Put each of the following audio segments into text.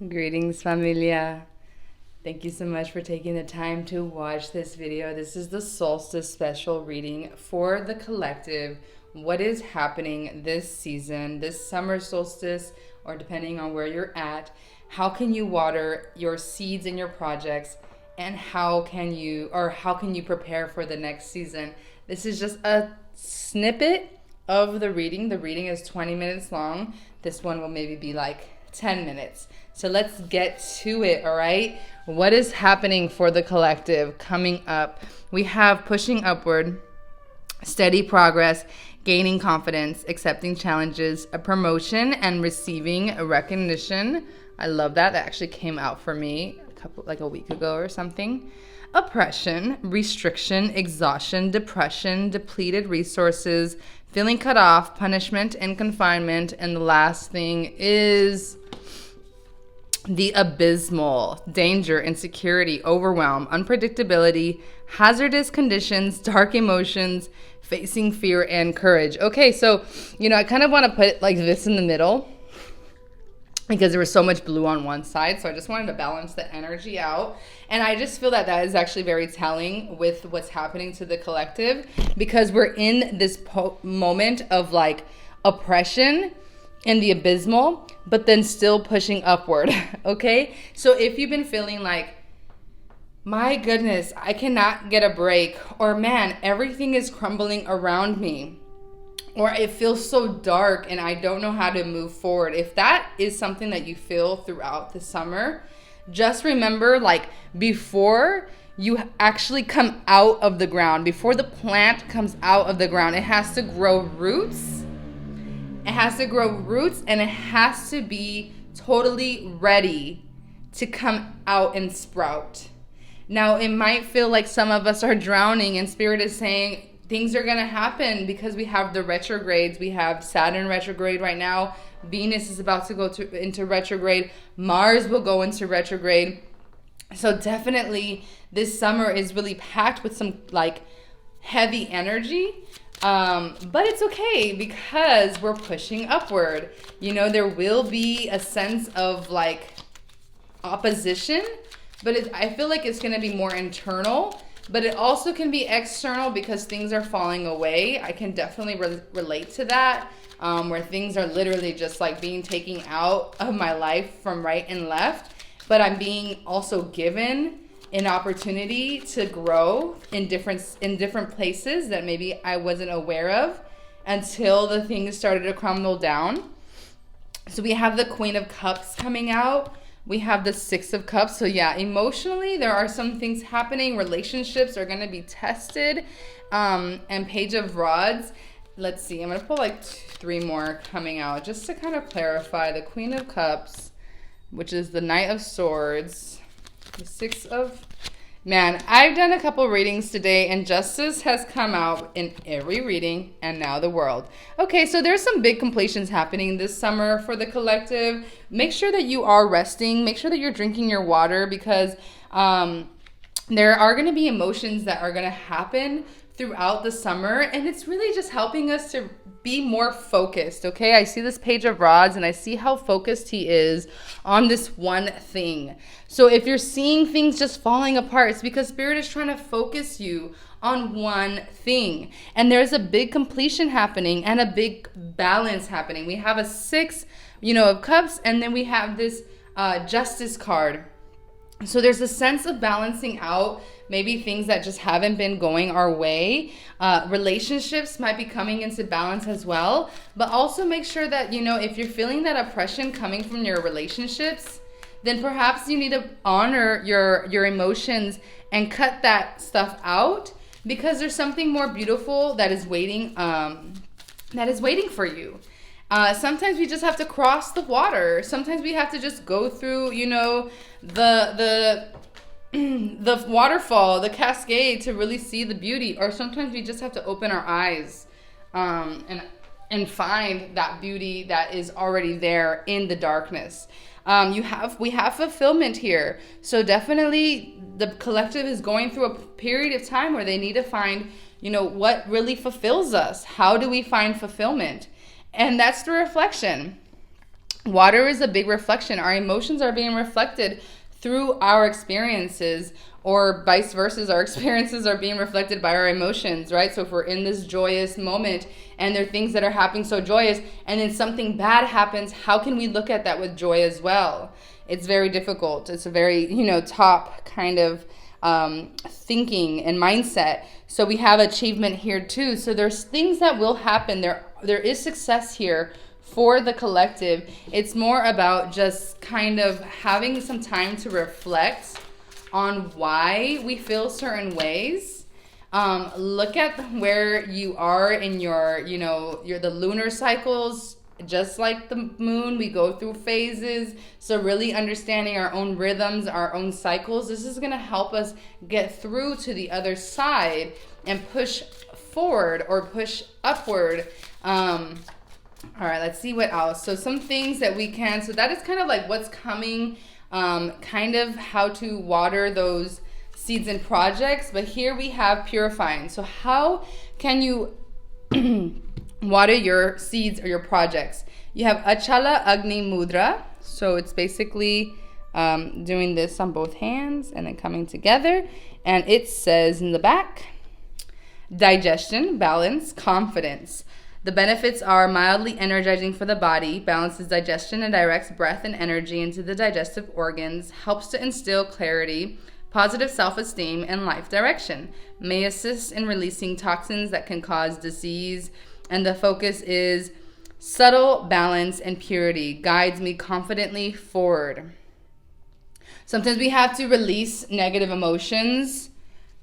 Greetings, familia. Thank you so much for taking the time to watch this video. This is the Solstice Special Reading for the collective. What is happening this season, this summer solstice, or depending on where you're at? How can you water your seeds and your projects? And how can you prepare for the next season? This is just a snippet of the reading. The reading is 20 minutes long. This one will maybe be like 10 minutes. So let's get to it, all right? What is happening for the collective coming up? We have pushing upward, steady progress, gaining confidence, accepting challenges, a promotion, and receiving a recognition. I love that. That actually came out for me a week ago or something. Oppression, restriction, exhaustion, depression, depleted resources, feeling cut off, punishment, and confinement. And the last thing is the abysmal, danger, insecurity, overwhelm, unpredictability, hazardous conditions, dark emotions, facing fear, and courage. Okay, so, I kind of want to put it like this in the middle because there was so much blue on one side. So I just wanted to balance the energy out. And I just feel that is actually very telling with what's happening to the collective, because we're in this moment of like oppression and the abysmal, but then still pushing upward. Okay, so if you've been feeling like, my goodness, I cannot get a break, or man, everything is crumbling around me, or it feels so dark and I don't know how to move forward, if that is something that you feel throughout the summer, just remember, like, before you actually come out of the ground, before the plant comes out of the ground, it has to grow roots. It has to grow roots, and it has to be totally ready to come out and sprout. Now, it might feel like some of us are drowning, and Spirit is saying things are going to happen because we have the retrogrades. We have Saturn retrograde right now. Venus is about to go into retrograde. Mars will go into retrograde. So definitely this summer is really packed with some like heavy energy. But it's okay because we're pushing upward. There will be a sense of like opposition, but I feel like it's going to be more internal, but it also can be external because things are falling away. I can definitely relate to that, where things are literally just like being taken out of my life from right and left, but I'm being also given an opportunity to grow in different places that maybe I wasn't aware of until the things started to crumble down. So we have the Queen of Cups coming out. We have the Six of Cups. So yeah, emotionally, there are some things happening. Relationships are going to be tested. And Page of Rods. Let's see. I'm going to pull like 3 more coming out just to kind of clarify. The Queen of Cups, which is the Knight of Swords. The Six of... Man, I've done a couple readings today, and justice has come out in every reading, and now the World. Okay, so there's some big completions happening this summer for the collective. Make sure that you are resting. Make sure that you're drinking your water, because there are going to be emotions that are going to happen throughout the summer, and it's really just helping us to be more focused. Okay, I see this Page of Rods, and I see how focused he is on this one thing. So if you're seeing things just falling apart, it's because Spirit is trying to focus you on one thing. And there's a big completion happening and a big balance happening. We have a 6, of Cups, and then we have this Justice card. So there's a sense of balancing out maybe things that just haven't been going our way. Relationships might be coming into balance as well. But also make sure that, if you're feeling that oppression coming from your relationships, then perhaps you need to honor your emotions and cut that stuff out, because there's something more beautiful that is waiting for you. Sometimes we just have to cross the water. Sometimes we have to just go through, the waterfall, the cascade, to really see the beauty. Or sometimes we just have to open our eyes and find that beauty that is already there in the darkness. We have fulfillment here. So definitely the collective is going through a period of time where they need to find, what really fulfills us. How do we find fulfillment? And that's the reflection. Water is a big reflection. Our emotions are being reflected through our experiences, or vice versa. Our experiences are being reflected by our emotions, right? So if we're in this joyous moment and there are things that are happening so joyous, and then something bad happens, how can we look at that with joy as well? It's very difficult. It's a very, top kind of thinking and mindset. So we have achievement here too. So there's things that will happen. There is success here for the collective. It's more about just kind of having some time to reflect on why we feel certain ways. Look at where you are in your the lunar cycles. Just like the moon, we go through phases. So really understanding our own rhythms, our own cycles, this is going to help us get through to the other side and push forward or push upward. All right, let's see what else. So some things that we can, so that is kind of like what's coming, kind of how to water those seeds and projects. But here we have purifying. So how can you water your seeds or your projects? You have Achala Agni Mudra. So it's basically doing this on both hands and then coming together. And it says in the back, digestion, balance, confidence. The benefits are mildly energizing for the body, balances digestion and directs breath and energy into the digestive organs, helps to instill clarity, positive self-esteem, and life direction, may assist in releasing toxins that can cause disease, and the focus is subtle balance and purity, guides me confidently forward. Sometimes we have to release negative emotions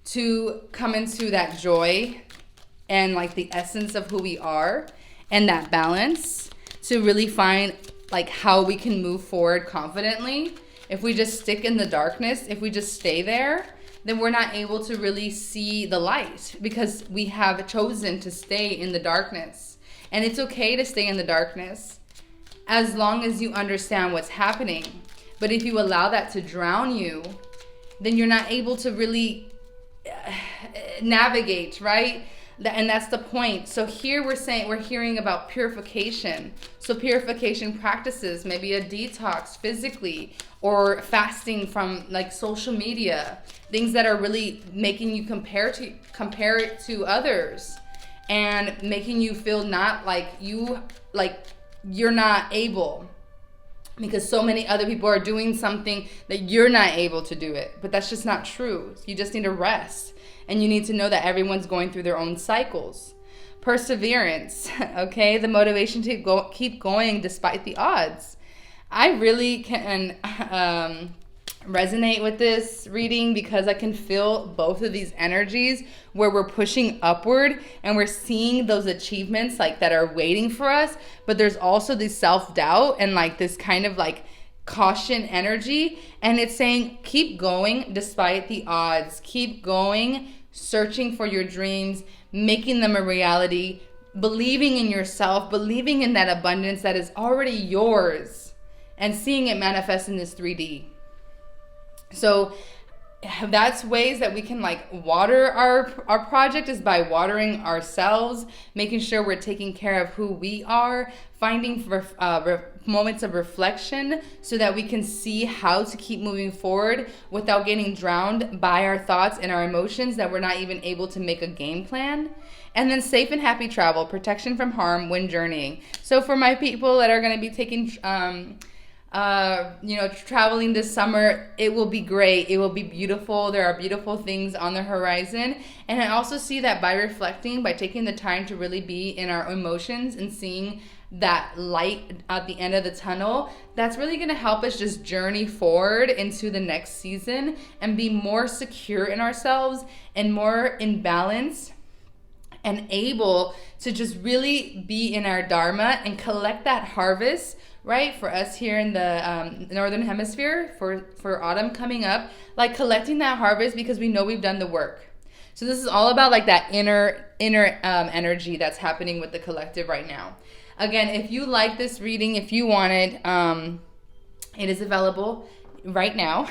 to come into that joy and like the essence of who we are and that balance to really find like how we can move forward confidently. If we just stick in the darkness, if we just stay there, then we're not able to really see the light because we have chosen to stay in the darkness. And it's okay to stay in the darkness as long as you understand what's happening. But if you allow that to drown you, then you're not able to really navigate, right? And that's the point. So here we're hearing about purification. So purification practices, maybe a detox physically or fasting from like social media, things that are really making you compare it to others and making you feel not like you're not able because so many other people are doing something that you're not able to do it. But that's just not true. You just need to rest. And you need to know that everyone's going through their own cycles. Perseverance, okay? The motivation to keep going despite the odds. I really can resonate with this reading because I can feel both of these energies where we're pushing upward and we're seeing those achievements like that are waiting for us. But there's also this self-doubt and like this kind of like caution energy. And it's saying, keep going despite the odds. Keep going. Searching for your dreams, making them a reality, believing in yourself, believing in that abundance that is already yours, and seeing it manifest in this 3D. So that's ways that we can like water our project is by watering ourselves, making sure we're taking care of who we are, finding moments of reflection so that we can see how to keep moving forward without getting drowned by our thoughts and our emotions that we're not even able to make a game plan. And then safe and happy travel, protection from harm when journeying. So for my people that are going to be taking traveling this summer, it will be great. It will be beautiful. There are beautiful things on the horizon. And I also see that by reflecting, by taking the time to really be in our emotions and seeing that light at the end of the tunnel, that's really going to help us just journey forward into the next season and be more secure in ourselves and more in balance and able to just really be in our dharma and collect that harvest, right? For us here in the northern hemisphere, for autumn coming up, like collecting that harvest because we know we've done the work. So this is all about like that inner energy that's happening with the collective right now. Again, if you like this reading, if you want it, it is available right now.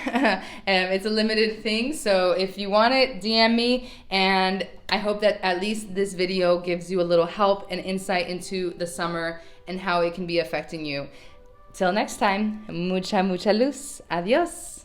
It's a limited thing, so if you want it, DM me, and I hope that at least this video gives you a little help and insight into the summer and how it can be affecting you. Till next time, mucha, mucha luz. Adios.